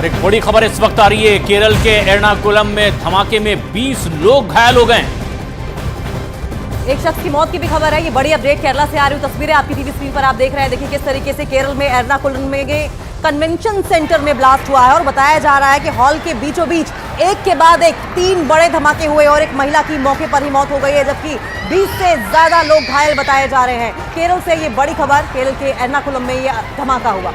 और एक बड़ी खबर इस वक्त आ रही है, केरल के एर्नाकुलम में धमाके में 20 लोग घायल हो गए। एक शख्स की मौत की भी खबर है। ये बड़ी अपडेट केरला से आ रही तस्वीरें आपकी टीवी स्क्रीन पर आप देख रहे हैं। देखिए किस तरीके से केरल में एर्नाकुलम में कन्वेंशन सेंटर में ब्लास्ट हुआ है और बताया जा रहा है कि हॉल के बीचों बीच एक के बाद एक 3 बड़े धमाके हुए और एक महिला की मौके पर ही मौत हो गई है, जबकि 20 से ज्यादा लोग घायल बताए जा रहे हैं। केरल से ये बड़ी खबर, केरल के एर्नाकुलम में ये धमाका हुआ।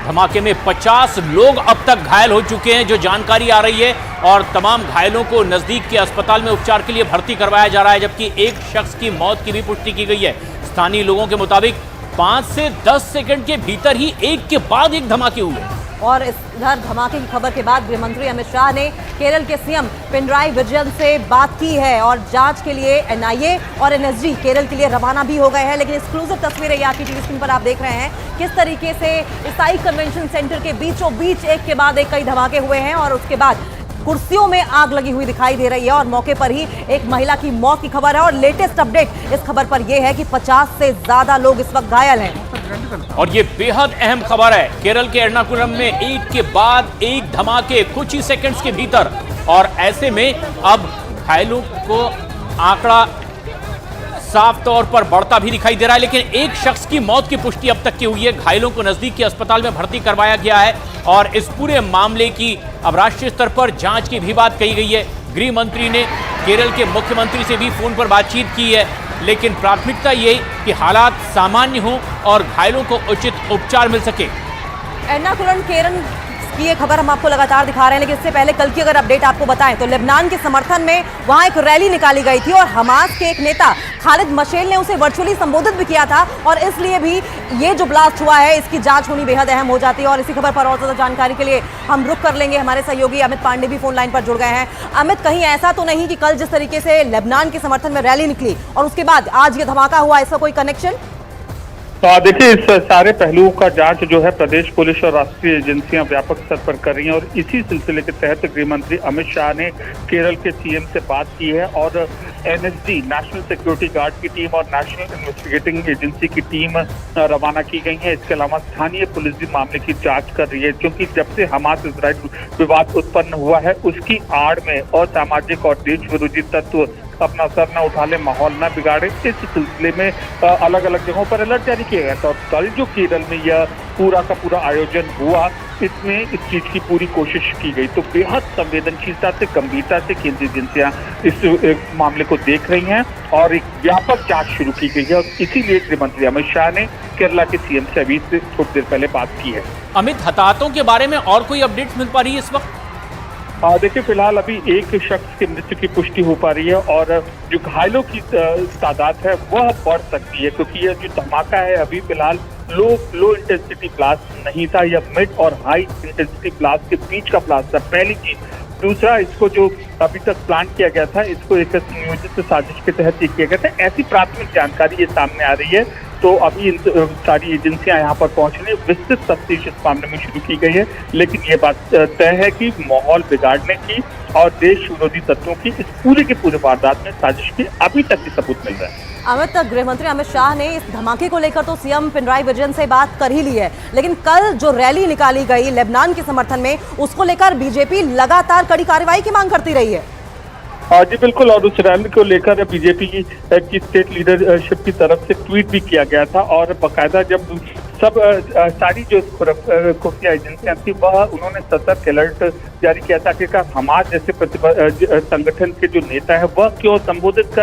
धमाके में 50 लोग अब तक घायल हो चुके हैं, जो जानकारी आ रही है, और तमाम घायलों को नजदीक के अस्पताल में उपचार के लिए भर्ती करवाया जा रहा है, जबकि एक शख्स की मौत की भी पुष्टि की गई है। स्थानीय लोगों के मुताबिक 5 से 10 सेकंड के भीतर ही एक के बाद एक धमाके हुए। और इधर धमाके की खबर के बाद गृह मंत्री अमित शाह ने केरल के सीएम पिनराई विजयन से बात की है और जांच के लिए एनआईए और एनएसजी केरल के लिए रवाना भी हो गए हैं। लेकिन एक्सक्लूसिव तस्वीरें यहाँ की टीवी स्क्रीन पर आप देख रहे हैं किस तरीके से ईसाई कन्वेंशन सेंटर के बीचों बीच एक के बाद एक कई धमाके हुए हैं और उसके बाद कुर्सियों में आग लगी हुई दिखाई दे रही है और मौके पर ही एक महिला की मौत की खबर है। और लेटेस्ट अपडेट इस खबर पर यह है कि 50 से ज्यादा लोग इस वक्त घायल हैं। और ये बेहद अहम खबर है, केरल के एर्नाकुलम में एक के बाद एक धमाके कुछ ही सेकंड्स के भीतर, और ऐसे में अब घायलों को आंकड़ा साफ तौर पर बढ़ता भी दिखाई दे रहा है। लेकिन एक शख्स की मौत की पुष्टि अब तक की हुई है। घायलों को नजदीक के अस्पताल में भर्ती करवाया गया है और इस पूरे मामले की अब राष्ट्रीय स्तर पर जांच की भी बात कही गई है। गृह मंत्री ने केरल के मुख्यमंत्री से भी फोन पर बातचीत की है, लेकिन प्राथमिकता ये कि हालात सामान्य हों और घायलों को उचित उपचार मिल सके। एर्नाकुलम केरल की ये खबर हम आपको लगातार दिखा रहे हैं, लेकिन इससे पहले कल की अगर अपडेट आपको बताएं तो लेबनान के समर्थन में वहां एक रैली निकाली गई थी और हमास के एक नेता खालिद मशेल ने उसे वर्चुअली संबोधित भी किया था और इसलिए भी ये जो ब्लास्ट हुआ है इसकी जांच होनी बेहद अहम हो जाती है। और इसी खबर पर और ज्यादा जानकारी के लिए हम रुक कर लेंगे, हमारे सहयोगी अमित पांडे भी फोन लाइन पर जुड़ गए हैं। अमित, कहीं ऐसा तो नहीं कि कल जिस तरीके से लेबनान के समर्थन में रैली निकली और उसके बाद आज ये धमाका हुआ, इसका कोई कनेक्शन? तो देखिए, इस सारे पहलुओं का जांच जो है प्रदेश पुलिस और राष्ट्रीय एजेंसियां व्यापक स्तर पर कर रही हैं और इसी सिलसिले के तहत गृह मंत्री अमित शाह ने केरल के सीएम से बात की है और एनएसजी नेशनल सिक्योरिटी गार्ड की टीम और नेशनल इन्वेस्टिगेटिंग एजेंसी की टीम रवाना की गई है। इसके अलावा स्थानीय पुलिस भी मामले की जांच कर रही है, क्योंकि जब से हमास इजराइल विवाद उत्पन्न हुआ है उसकी आड़ में असामाजिक और देश विरोधी तत्व अपना सर न उठा ले, माहौल न बिगाड़े, इस सिलसिले में अलग अलग जगहों पर अलर्ट जारी किया गया था। और कल जो केरल में यह पूरा का पूरा आयोजन हुआ, इसमें इस चीज की पूरी कोशिश की गई। तो बेहद संवेदनशीलता से, गंभीरता से केंद्रीय एजेंसियां इस मामले को देख रही हैं और एक व्यापक जांच शुरू की गई है और इसीलिए गृह मंत्री अमित शाह ने केरला के सीएम से अभी से थोड़ी देर पहले बात की है। अमित, हताहतों के बारे में और कोई अपडेट मिल पा रही है इस वक्त? देखिए, फिलहाल अभी एक शख्स की मृत्यु की पुष्टि हो पा रही है और जो घायलों की तादाद है वह बढ़ सकती है, क्योंकि यह जो धमाका है अभी फिलहाल लो इंटेंसिटी ब्लास्ट नहीं था, यह मिड और हाई इंटेंसिटी ब्लास्ट के बीच का ब्लास्ट था, पहली चीज। दूसरा, इसको जो अभी तक प्लान किया गया था, इसको एक नियोजित साजिश के तहत किया गया था, ऐसी प्राथमिक जानकारी ये सामने आ रही है। तो अभी इन सारी एजेंसियां यहाँ पर पहुंचने, विस्तृत तफ्तीश इस मामले में शुरू की गई है, लेकिन ये बात तय है कि माहौल बिगाड़ने की और देश विरोधी तत्वों की इस पूरे के पूरे वारदात में साजिश के अभी तक के सबूत मिल रहे हैं। अमित, गृह मंत्री अमित शाह ने इस धमाके को लेकर तो सीएम पिनराई विजयन से बात कर ही ली है, लेकिन कल जो रैली निकाली गई लेबनान के समर्थन में, उसको लेकर बीजेपी लगातार कड़ी कार्रवाई की मांग करती रही है। जी बिल्कुल, और उस रैली को लेकर बीजेपी की स्टेट लीडरशिप की तरफ से ट्वीट भी किया गया था और बाकायदा जब सब सारी जो खुफिया एजेंसियां थी वह उन्होंने सतर्क अलर्ट जारी किया था कि हमास जैसे संगठन के जो नेता है वह क्यों संबोधित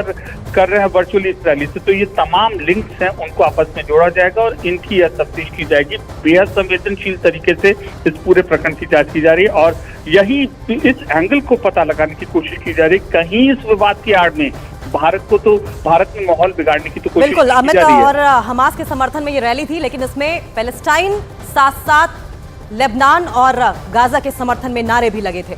कर रहे हैं वर्चुअली इस रैली से। तो ये तमाम लिंक्स हैं, उनको आपस में जोड़ा जाएगा और इनकी यह तफ्तीश की जाएगी। बेहद संवेदनशील तरीके से इस पूरे प्रकरण की जांच की जा रही है और यही इस एंगल को पता लगाने की कोशिश की जा रही है, कहीं इस विवाद की आड़ में भारत में माहौल बिगाड़ने की तो कोशिश बिल्कुल की जा रही है। और हमास के समर्थन में ये रैली थी, लेकिन इसमें पैलेस्टाइन साथ साथ लेबनान और गाजा के समर्थन में नारे भी लगे थे।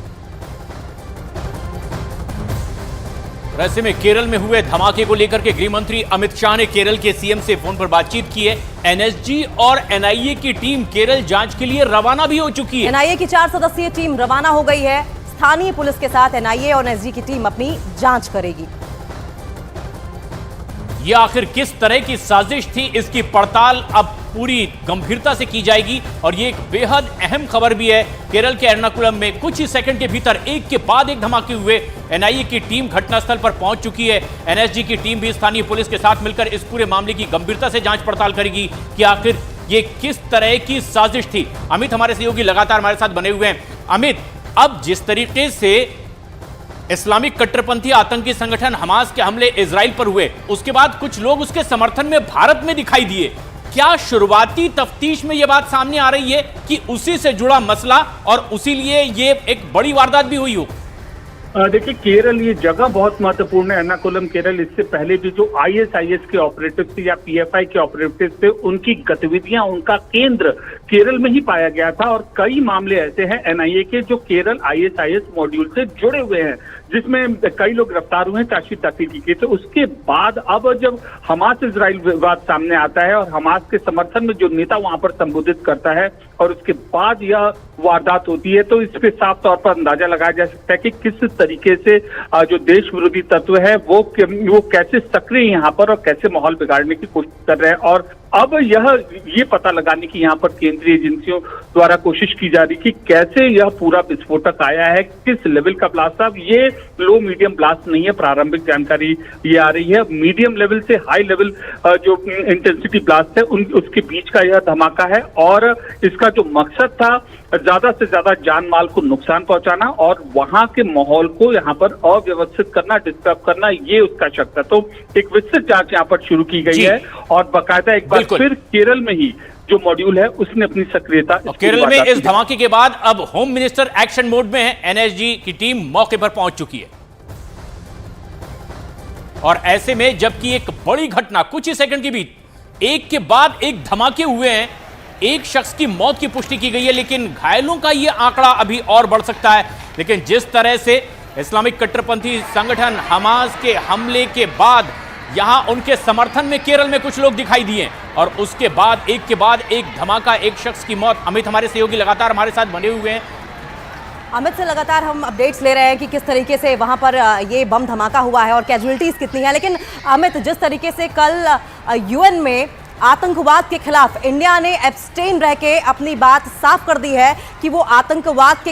ऐसे में केरल में हुए धमाके को लेकर के गृह मंत्री अमित शाह ने केरल के सीएम से फोन पर बातचीत की है। एनएसजी और एनआईए की टीम केरल जांच के लिए रवाना भी हो चुकी है। एनआईए की 4 सदस्यीय टीम रवाना हो गई है। स्थानीय पुलिस के साथ एनआईए और एनएसजी की टीम अपनी जांच करेगी। ये आखिर किस तरह की साजिश थी, इसकी पड़ताल अब पूरी गंभीरता से की जाएगी। और ये एक बेहद अहम खबर भी है। केरल के एर्नाकुलम में कुछ ही सेकंड के भीतर एक के बाद एक धमाके हुए। एनआईए की टीम घटनास्थल पर पहुंच चुकी है। एनएसजी की टीम भी स्थानीय पुलिस के साथ मिलकर इस पूरे मामले की गंभीरता से जांच पड़ताल करेगी कि आखिर ये किस तरह की साजिश थी। अमित हमारे सहयोगी लगातार हमारे साथ बने हुए हैं। अमित, अब जिस तरीके से इस्लामिक कट्टरपंथी आतंकी संगठन हमास के हमले इजराइल पर हुए, उसके बाद कुछ लोग उसके समर्थन में भारत में दिखाई दिए। क्या शुरुआती तफ्तीश में यह बात सामने आ रही है कि उसी से जुड़ा मसला और उसी लिए ये एक बड़ी वारदात भी हुई हो? देखिए, केरल ये जगह बहुत महत्वपूर्ण है। एर्नाकुलम केरल, इससे पहले भी जो आईएसआईएस के ऑपरेटिव थे या पीएफआई के ऑपरेटिव थे, उनकी गतिविधियां, उनका केंद्र केरल में ही पाया गया था। और कई मामले ऐसे हैं एनआईए के जो केरल आईएसआईएस मॉड्यूल से जुड़े हुए हैं, जिसमें कई लोग गिरफ्तार हुए हैं चार्जशीट दाखिल की गई। तो उसके बाद अब जब हमास इजराइल विवाद सामने आता है और हमास के समर्थन में जो नेता वहां पर संबोधित करता है और उसके बाद यह वारदात होती है, तो इस पे साफ तौर पर अंदाजा लगाया जा सकता है कि किस तरीके से जो देश विरोधी तत्व है वो कैसे सक्रिय यहाँ पर और कैसे माहौल बिगाड़ने की कोशिश कर रहे हैं। और अब ये पता लगाने की यहाँ पर केंद्रीय एजेंसियों द्वारा कोशिश की जा रही कि कैसे यह पूरा विस्फोटक आया है, किस लेवल का ब्लास्ट था। ये लो मीडियम ब्लास्ट नहीं है, प्रारंभिक जानकारी ये आ रही है। मीडियम लेवल से हाई लेवल जो इंटेंसिटी ब्लास्ट है उसके बीच का यह धमाका है। और इसका जो मकसद था ज्यादा से ज्यादा जान माल को नुकसान पहुंचाना और वहां के माहौल को यहाँ पर अव्यवस्थित करना, डिस्टर्ब करना, ये उसका शक था। तो एक विस्तृत जांच यहाँ पर शुरू की गई है और बाकायदा एक बार फिर केरल में ही जो मॉड्यूल है उसने अपनी सक्रियता। केरल में इस धमाके के बाद अब होम मिनिस्टर एक्शन मोड में है। एनएसजी की टीम मौके पर पहुंच चुकी है और ऐसे में जबकि एक बड़ी घटना कुछ ही सेकंड के बीच एक के बाद एक धमाके हुए हैं, एक शख्स की मौत की पुष्टि की गई है, लेकिन घायलों का यह आंकड़ा अभी और बढ़ सकता है। लेकिन जिस तरह से इस्लामिक कट्टरपंथी संगठन हमास के हमले के बाद यहां उनके समर्थन में केरल में कुछ लोग दिखाई दिए और उसके बाद एक के बाद एक धमाका, एक शख्स की मौत। अमित हमारे सहयोगी लगातार हमारे साथ बने हुए हैं। अमित से लगातार हम अपडेट्स ले रहे हैं कि किस तरीके से वहां पर ये बम धमाका हुआ है और कैजुअलिटीज कितनी है। लेकिन अमित, जिस तरीके से कल यूएन में आतंकवाद के खिलाफ इंडिया ने एब्स्टेन रह के अपनी बात साफ कर दी है कि वो आतंकवाद के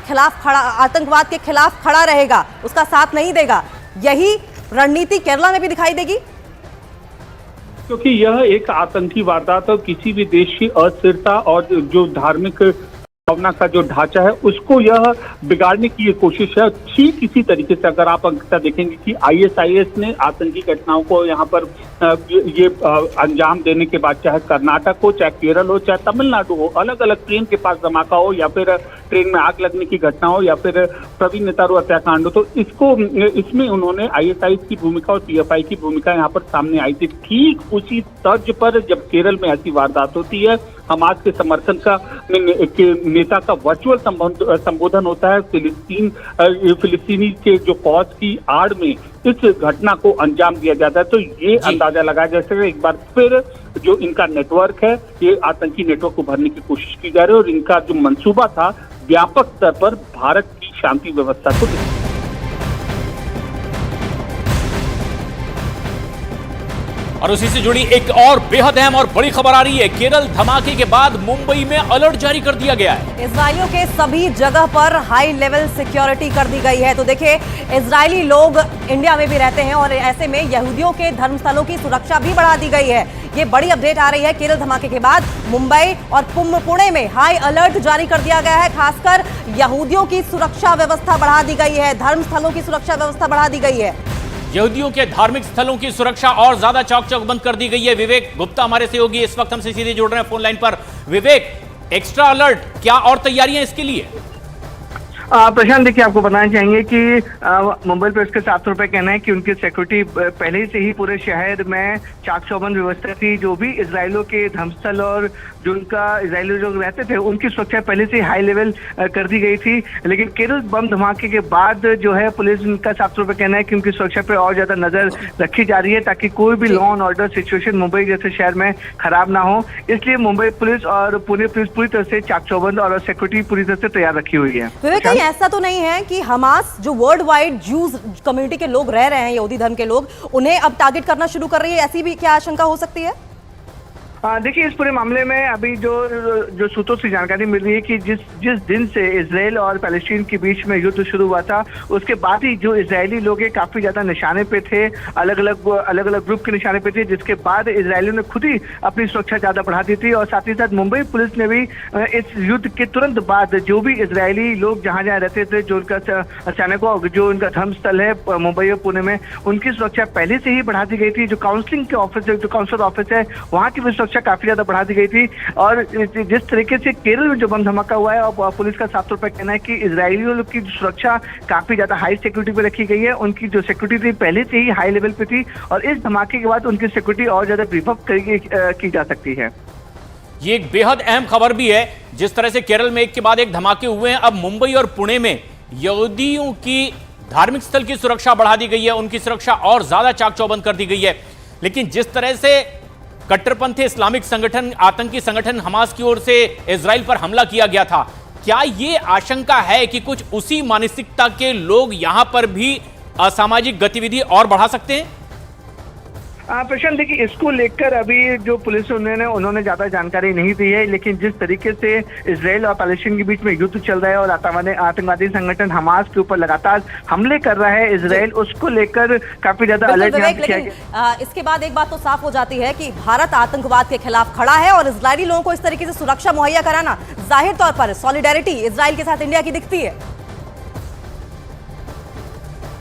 खिलाफ खड़ा रहेगा, उसका साथ नहीं देगा, यही रणनीति केरला में भी दिखाई देगी? क्योंकि यह एक आतंकी वारदात और किसी भी देश की अस्थिरता और जो धार्मिक भावना का जो ढांचा है उसको यह बिगाड़ने की ये कोशिश है। ठीक इसी तरीके से अगर आप देखेंगे कि आईएसआईएस ने आतंकी घटनाओं को यहाँ पर ये अंजाम देने के बाद, चाहे कर्नाटक हो, चाहे केरल हो, चाहे तमिलनाडु हो, अलग अलग ट्रेन के पास धमाका हो या फिर ट्रेन में आग लगने की घटना हो या फिर प्रवीण नेतारू हत्याकांड हो, तो इसमें उन्होंने आईएसआईएस की भूमिका और पीएफआई की भूमिका यहाँ पर सामने आई थी। ठीक उसी तर्ज पर जब केरल में ऐसी वारदात होती है, हमास के समर्थन के नेता का वर्चुअल संबोधन होता है, फिलिस्तीनी के जो कॉज की आड़ में इस घटना को अंजाम दिया जाता है, तो ये अंदाजा लगाया जा सकता है एक बार फिर जो इनका नेटवर्क है, ये आतंकी नेटवर्क को भरने की कोशिश की जा रही है और इनका जो मंसूबा था व्यापक स्तर पर भारत की शांति व्यवस्था को। और उसी से जुड़ी एक और बेहद अहम और बड़ी खबर आ रही है। केरल धमाके के बाद मुंबई में अलर्ट जारी कर दिया गया है। इजरायलियों के सभी जगह पर हाई लेवल सिक्योरिटी कर दी गई है। तो देखिए, इजरायली लोग इंडिया में भी रहते हैं और ऐसे में यहूदियों के धर्मस्थलों की सुरक्षा भी बढ़ा दी गई है। ये बड़ी अपडेट आ रही है। केरल धमाके के बाद मुंबई और पुणे में हाई अलर्ट जारी कर दिया गया है। खासकर यहूदियों की सुरक्षा व्यवस्था बढ़ा दी गई है, धर्मस्थलों की सुरक्षा व्यवस्था बढ़ा दी गई है। यहूदियों के धार्मिक स्थलों की सुरक्षा और ज्यादा चौक चौकबंद कर दी गई है। विवेक गुप्ता हमारे सहयोगी इस वक्त हमसे सीधे जुड़ रहे हैं फोन लाइन पर। विवेक, एक्स्ट्रा अलर्ट, क्या और तैयारियां इसके लिए? प्रशांत, देखिए, आपको बताना चाहेंगे कि मुंबई पुलिस का 700 रुपये कहना है कि उनकी सिक्योरिटी पहले से ही पूरे शहर में चाक चौबंद व्यवस्था थी। जो भी इजरायलियों के धर्मस्थल और जो उनका इजरायली जो रहते थे उनकी सुरक्षा पहले से हाई लेवल कर दी गई थी। लेकिन केरल बम धमाके के बाद जो है पुलिस का 700 रुपये कहना है कि उनकी सुरक्षा पर और ज्यादा नजर रखी जा रही है ताकि कोई भी law and order situation Mumbai जैसे शहर में खराब ना हो। इसलिए मुंबई पुलिस और पुणे पुलिस पूरी तरह से चाक चौबंद और सिक्योरिटी पूरी तरह से तैयार रखी हुई है। कहीं ऐसा तो नहीं है कि हमास जो वर्ल्ड वाइड जूज कम्युनिटी के लोग रह रहे हैं, यहूदी धर्म के लोग, उन्हें अब टारगेट करना शुरू कर रही है? ऐसी भी क्या आशंका हो सकती है? देखिए, इस पूरे मामले में अभी जो सूत्रों से जानकारी मिल रही है कि जिस दिन से इजराइल और पैलेस्टीन के बीच में युद्ध शुरू हुआ था, उसके बाद ही जो इजरायली लोग हैं काफी ज्यादा निशाने पे थे, अलग अलग ग्रुप के निशाने पे थे, जिसके बाद इजरायलियों ने खुद ही अपनी सुरक्षा ज्यादा बढ़ा दी थी। और साथ ही साथ मुंबई पुलिस ने भी इस युद्ध के तुरंत बाद जो भी इजरायली लोग जहां जहां रहते थे, जो उनका सैनिकों जो उनका धर्मस्थल है मुंबई और पुणे में, उनकी सुरक्षा पहले से ही बढ़ा दी गई थी। जो काउंसलिंग के ऑफिस है, जो काउंसलर ऑफिस है, वहां की भी सुरक्षा काफी ज्यादा बढ़ा दी गई थी। और जिस तरीके से केरल में जो बम धमाका हुआ है, और पुलिस का साफ तौर पर कहना है कि इजरायलियों की सुरक्षा काफी ज्यादा हाई सिक्योरिटी पे रखी गई है। उनकी जो सिक्योरिटी थी पहले से ही हाई लेवल पे थी, और इस धमाके के बाद उनकी सिक्योरिटी और ज्यादा बीफ अप की जा सकती है। ये एक बेहद अहम खबर भी है, जिस तरह से केरल में एक के बाद एक धमाके हुए हैं, अब मुंबई और पुणे में यहूदियों की धार्मिक स्थल की सुरक्षा बढ़ा दी गई है, उनकी सुरक्षा और ज्यादा चाक चौबंद कर दी गई है। लेकिन जिस तरह से कट्टरपंथी इस्लामिक संगठन, आतंकी संगठन हमास की ओर से इजराइल पर हमला किया गया था, क्या ये आशंका है कि कुछ उसी मानसिकता के लोग यहां पर भी असामाजिक गतिविधि और बढ़ा सकते हैं? प्रशांत, देखिए, इसको लेकर अभी जो पुलिस उन्होंने ज्यादा जानकारी नहीं दी है, लेकिन जिस तरीके से इजराइल और पैलेस्टीन के बीच में युद्ध चल रहा है और आतंकवादी संगठन हमास के ऊपर लगातार हमले कर रहा है इजराइल, उसको लेकर काफी ज्यादा अलर्ट किया गया। इसके बाद एक बात तो साफ हो जाती है कि भारत आतंकवाद के खिलाफ खड़ा है, और इजरायली लोगों को इस तरीके से सुरक्षा मुहैया कराना, जाहिर तौर पर सॉलिडेरिटी इजराइल के साथ इंडिया की दिखती है।